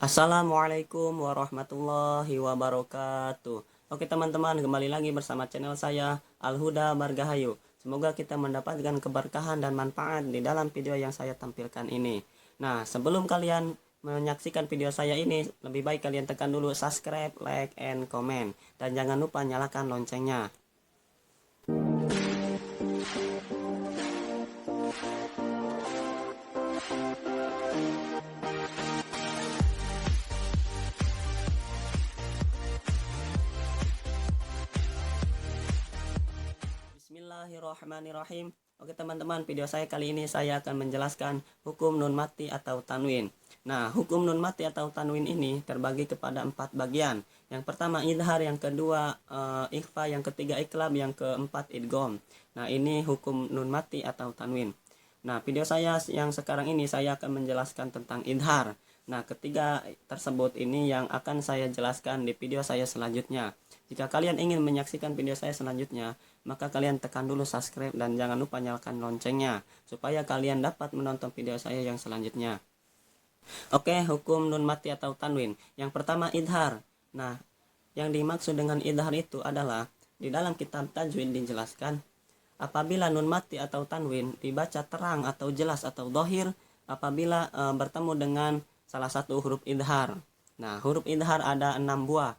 Assalamualaikum warahmatullahi wabarakatuh. Oke teman-teman, kembali lagi bersama channel saya Al-Huda Margahayu. Semoga kita mendapatkan keberkahan dan manfaat di dalam video yang saya tampilkan ini. Nah, sebelum kalian menyaksikan video saya ini, lebih baik kalian tekan dulu subscribe, like, and comment. Dan jangan lupa nyalakan loncengnya. Bismillahirrahmanirrahim. Oke teman-teman, video saya kali ini saya akan menjelaskan hukum nun mati atau tanwin. Nah, hukum nun mati atau tanwin ini terbagi kepada 4 bagian. Yang pertama idhar, yang kedua ikhfa, yang ketiga iklab, yang keempat idgham. Nah, ini hukum nun mati atau tanwin. Nah, video saya yang sekarang ini saya akan menjelaskan tentang idhar. Nah, ketiga tersebut ini yang akan saya jelaskan di video saya selanjutnya. Jika kalian ingin menyaksikan video saya selanjutnya, maka kalian tekan dulu subscribe dan jangan lupa nyalakan loncengnya supaya kalian dapat menonton video saya yang selanjutnya. Oke, hukum nun mati atau tanwin. Yang pertama idhar. Nah, yang dimaksud dengan idhar itu adalah di dalam kitab tajwid dijelaskan apabila nun mati atau tanwin dibaca terang atau jelas atau dohir apabila bertemu dengan salah satu huruf idhar. Nah, huruf idhar ada 6 buah.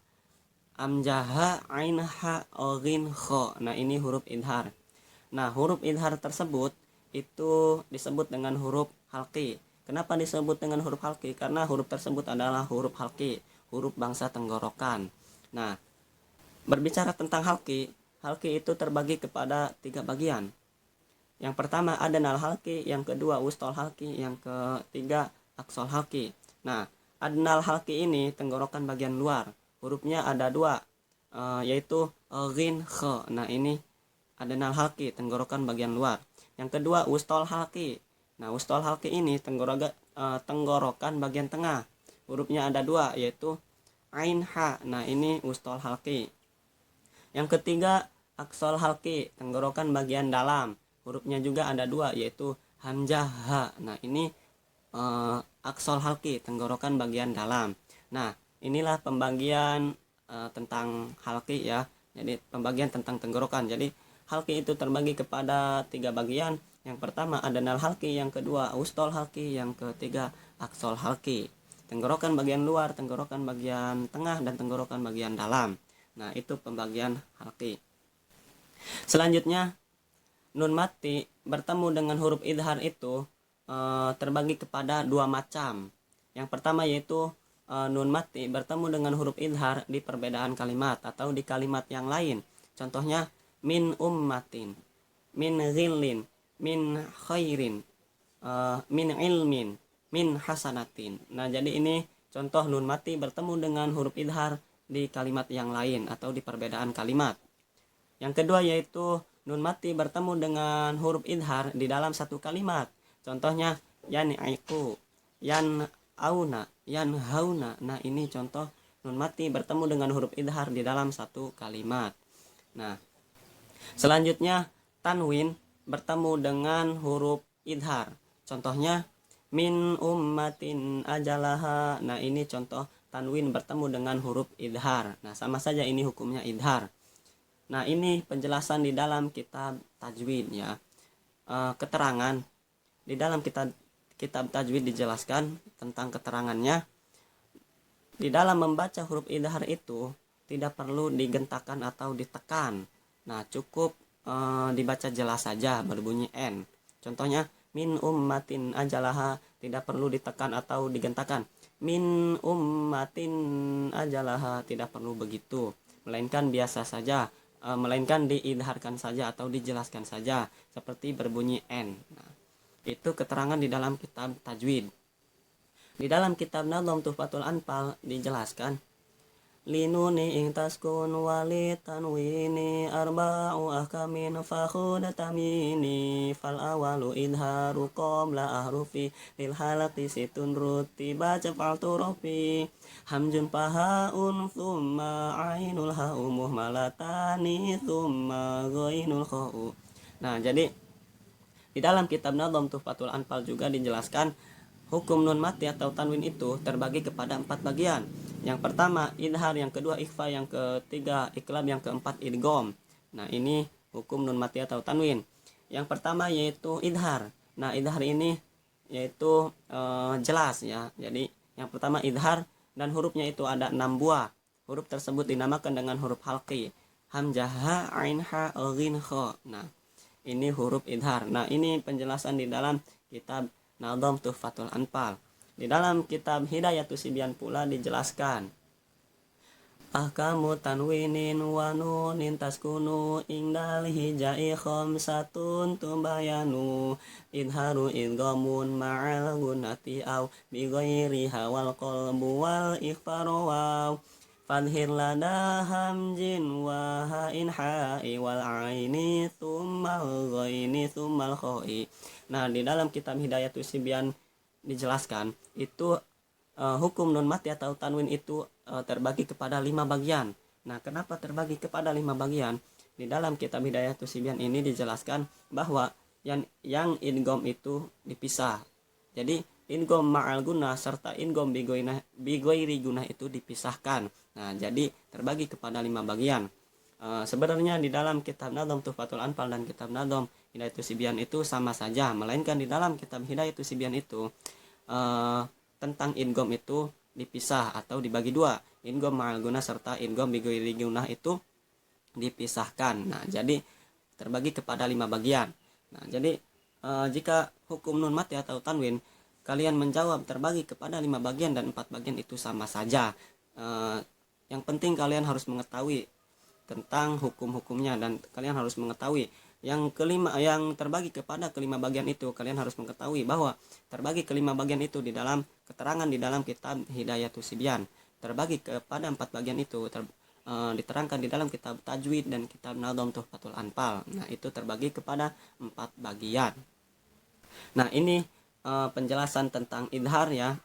Amjaha, ainha, oghin, kho. Nah, ini huruf idhar. Nah, huruf idhar tersebut itu disebut dengan huruf halqi. Kenapa disebut dengan huruf halqi? Karena huruf tersebut adalah huruf halqi, huruf bangsa tenggorokan. Nah, berbicara tentang halqi, halqi itu terbagi kepada 3 bagian. Yang pertama adnal halqi, yang kedua wustol halqi, yang ketiga aqsal halqi. Nah, adnal halqi ini tenggorokan bagian luar. Hurufnya ada 2, yaitu ghin, kho. Nah, ini adnal halqi, tenggorokan bagian luar. Yang kedua wustol halqi. Nah, wustol halqi ini tenggorokan bagian tengah. Hurufnya ada 2, yaitu ain, ha. Nah, ini wustol halqi. Yang ketiga aqsal halqi, tenggorokan bagian dalam. Hurufnya juga ada 2, yaitu hamzah, ha. Nah, ini aqsal halqi, tenggorokan bagian dalam. Nah, inilah pembagian tentang halqi ya. Jadi pembagian tentang tenggorokan. Jadi halqi itu terbagi kepada 3 bagian. Yang pertama adnal halqi, yang kedua wustol halqi, yang ketiga aqsal halqi. Tenggorokan bagian luar, tenggorokan bagian tengah, dan tenggorokan bagian dalam. Nah, itu pembagian halqi. Selanjutnya nun mati bertemu dengan huruf idhar itu terbagi kepada 2 macam. Yang pertama yaitu nun mati bertemu dengan huruf idhar di perbedaan kalimat atau di kalimat yang lain. Contohnya min ummatin, min ghillin, min khairin, min ilmin, min hasanatin. Nah, jadi ini contoh nun mati bertemu dengan huruf idhar di kalimat yang lain atau di perbedaan kalimat. Yang kedua yaitu nun mati bertemu dengan huruf idhar di dalam satu kalimat. Contohnya yan'iku, yan auna, yan hauna. Nah, ini contoh nun mati bertemu dengan huruf idhar di dalam satu kalimat. Nah, selanjutnya tanwin bertemu dengan huruf idhar. Contohnya min ummatin ajalaha. Nah, ini contoh tanwin bertemu dengan huruf idhar. Nah, sama saja ini hukumnya idhar. Nah, ini penjelasan di dalam kitab tajwid ya. Keterangan di dalam kitab tajwid dijelaskan tentang keterangannya. Di dalam membaca huruf idhar itu tidak perlu digentakkan atau ditekan. Nah, cukup dibaca jelas saja berbunyi n. Contohnya min ummatin ajalaha, tidak perlu ditekan atau digentakkan. Min ummatin ajalaha, tidak perlu begitu, melainkan biasa saja, melainkan diidharkan saja atau dijelaskan saja seperti berbunyi n. Nah, itu keterangan di dalam kitab tajwid. Di dalam kitab Nadham Tuhfatul Anfal dijelaskan linuni intaskun wali tanwini arba'u ahkamin fakhud tamini fal awalu idharu qabla ahrufi lil halati situn rutiba cafal turufi hamjun pahaun thumma ainul ha'u muhmalatani thumma ghainul kha'u. Nah, jadi di dalam kitab Nadham Tuhfatul Anfal juga dijelaskan hukum nun mati atau tanwin itu terbagi kepada 4 bagian. Yang pertama idhar, yang kedua ikhfa, yang ketiga iklab, yang keempat idgham. Nah, ini hukum nun mati atau tanwin. Yang pertama yaitu idhar. Nah, idhar ini yaitu jelas ya. Jadi yang pertama idhar, dan hurufnya itu ada 6 buah. Huruf tersebut dinamakan dengan huruf halqi. Hamzah, ha, ain, ha, ghin, kha. Nah, ini huruf idhar. Nah, ini penjelasan di dalam kitab Nadham Tuhfatul Anfal. Di dalam kitab Hidayatus Sibyan pula dijelaskan ahkamu tanwinin wa nunin taskunu indal hijai khamsatun tubayanu idharu idghamun ma'al gunati aw bi ghairi hawal qalbu wal ikhfaru waw fadhir lada hamjin wa ha'in ha'i wal aini thummal ghaini thummal kha'i. Nah, di dalam kitab Hidayatus Sibyan dijelaskan itu hukum nun mati atau tanwin itu terbagi kepada 5 bagian. Nah, kenapa terbagi kepada 5 bagian? Di dalam kitab Hidayatus Sibyan ini dijelaskan bahwa yang idgham itu dipisah. Jadi idgham ma'al gunah serta idgham bi ghairi gunah itu dipisahkan. Nah, jadi terbagi kepada 5 bagian. Sebenarnya di dalam kitab Nadham Tuhfatul Anfal dan kitab Nadham Hidayatus Sibyan itu sama saja, melainkan di dalam kitab Hidayatus Sibyan itu tentang idgham itu dipisah atau dibagi 2. Idgham ma'al gunah serta idgham bi ghairi gunah itu dipisahkan. Nah, jadi terbagi kepada 5 bagian. Nah, jadi jika hukum nun mati atau tanwin kalian menjawab terbagi kepada 5 bagian dan 4 bagian itu sama saja. Yang penting kalian harus mengetahui tentang hukum-hukumnya, dan kalian harus mengetahui yang terbagi kepada kelima bagian itu. Kalian harus mengetahui bahwa terbagi kelima bagian itu di dalam keterangan di dalam kitab Hidayatus Sibyan. Terbagi kepada 4 bagian itu diterangkan di dalam kitab Tajwid dan kitab Nadham Tuhfatul Anfal. Nah, itu terbagi kepada 4 bagian. Nah, ini penjelasan tentang idhar ya.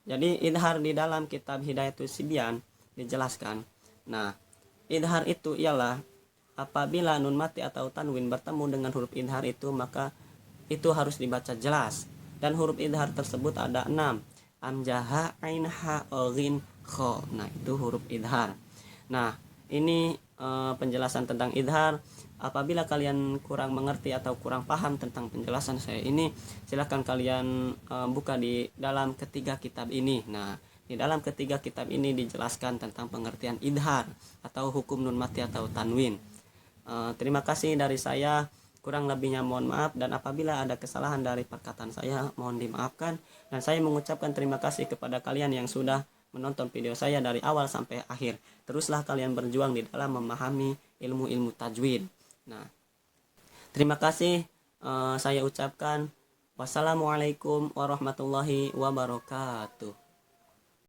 Jadi idhar di dalam kitab Hidayatus Sibyan dijelaskan. Nah, idhar itu ialah apabila nun mati atau tanwin bertemu dengan huruf idhar itu, maka itu harus dibaca jelas. Dan huruf idhar tersebut ada 6. Hamzah, ain, ha, ghin, kha. Nah, itu huruf idhar. Nah, ini penjelasan tentang idhar. Apabila kalian kurang mengerti atau kurang paham tentang penjelasan saya ini, silakan kalian buka di dalam ketiga kitab ini. Nah, di dalam ketiga kitab ini dijelaskan tentang pengertian idhar atau hukum nun mati atau tanwin. Terima kasih dari saya. Kurang lebihnya mohon maaf, dan apabila ada kesalahan dari perkataan saya mohon dimaafkan. Dan saya mengucapkan terima kasih kepada kalian yang sudah menonton video saya dari awal sampai akhir. Teruslah kalian berjuang di dalam memahami ilmu-ilmu tajwid. Nah, terima kasih. Saya ucapkan wassalamualaikum warahmatullahi wabarakatuh.